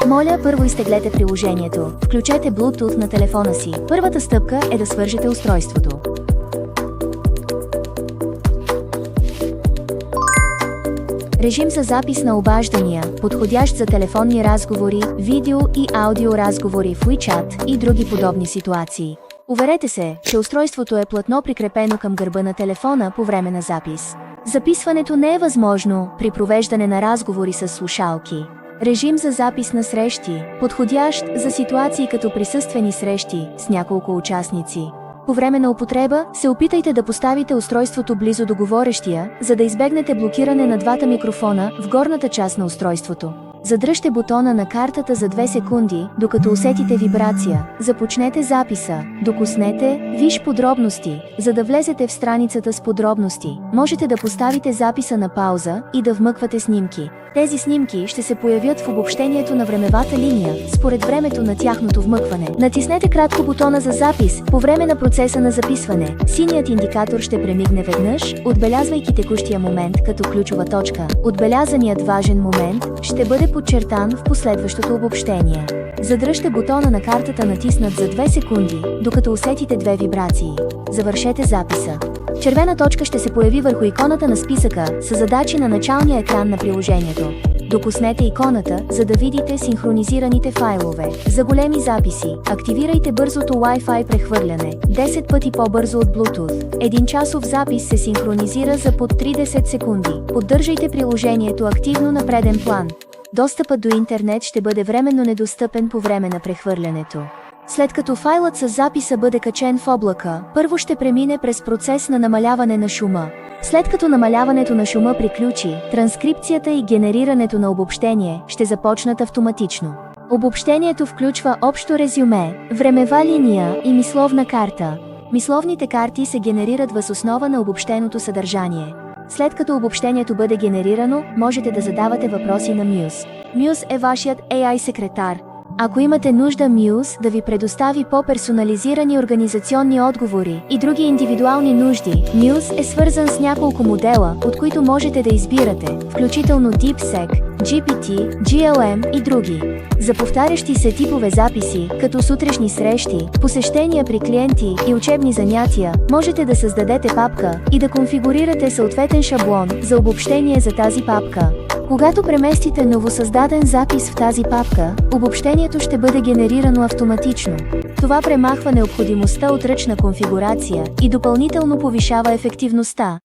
Моля, първо изтеглете приложението, включете Bluetooth на телефона си. Първата стъпка е да свържете устройството. Режим за запис на обаждания, подходящ за телефонни разговори, видео и аудио разговори в WeChat и други подобни ситуации. Уверете се, че устройството е плътно прикрепено към гърба на телефона по време на запис. Записването не е възможно при провеждане на разговори с слушалки. Режим за запис на срещи, подходящ за ситуации като присъствени срещи с няколко участници. По време на употреба се опитайте да поставите устройството близо до говорещия, за да избегнете блокиране на двата микрофона в горната част на устройството. Задръжте бутона на картата за 2 секунди, докато усетите вибрация. Започнете записа. Докоснете "Виж подробности", за да влезете в страницата с подробности. Можете да поставите записа на пауза и да вмъквате снимки. Тези снимки ще се появят в обобщението на времевата линия, според времето на тяхното вмъкване. Натиснете кратко бутона за запис по време на процеса на записване. Синият индикатор ще премигне веднъж, отбелязвайки текущия момент като ключова точка. Отбелязаният важен момент ще бъде подчертан в последващото обобщение. Задръжте бутона на картата натиснат за 2 секунди, докато усетите 2 вибрации. Завършете записа. Червена точка ще се появи върху иконата на списъка с задачи на началния екран на приложението. Докоснете иконата, за да видите синхронизираните файлове. За големи записи, активирайте бързото Wi-Fi прехвърляне, 10 пъти по-бързо от Bluetooth. 1 часов запис се синхронизира за под 30 секунди. Поддържайте приложението активно на преден план. Достъпът до интернет ще бъде временно недостъпен по време на прехвърлянето. След като файлът с записа бъде качен в облака, първо ще премине през процес на намаляване на шума. След като намаляването на шума приключи, транскрипцията и генерирането на обобщение ще започнат автоматично. Обобщението включва общо резюме, времева линия и мисловна карта. Мисловните карти се генерират въз основа на обобщеното съдържание. След като обобщението бъде генерирано, можете да задавате въпроси на Muse. Muse е вашият AI секретар. Ако имате нужда Muse да ви предостави по-персонализирани организационни отговори и други индивидуални нужди, Muse е свързан с няколко модела, от които можете да избирате, включително DeepSeek, GPT, GLM и други. За повтарящи се типове записи, като сутрешни срещи, посещения при клиенти и учебни занятия, можете да създадете папка и да конфигурирате съответен шаблон за обобщение за тази папка. Когато преместите новосъздаден запис в тази папка, обобщението ще бъде генерирано автоматично. Това премахва необходимостта от ръчна конфигурация и допълнително повишава ефективността.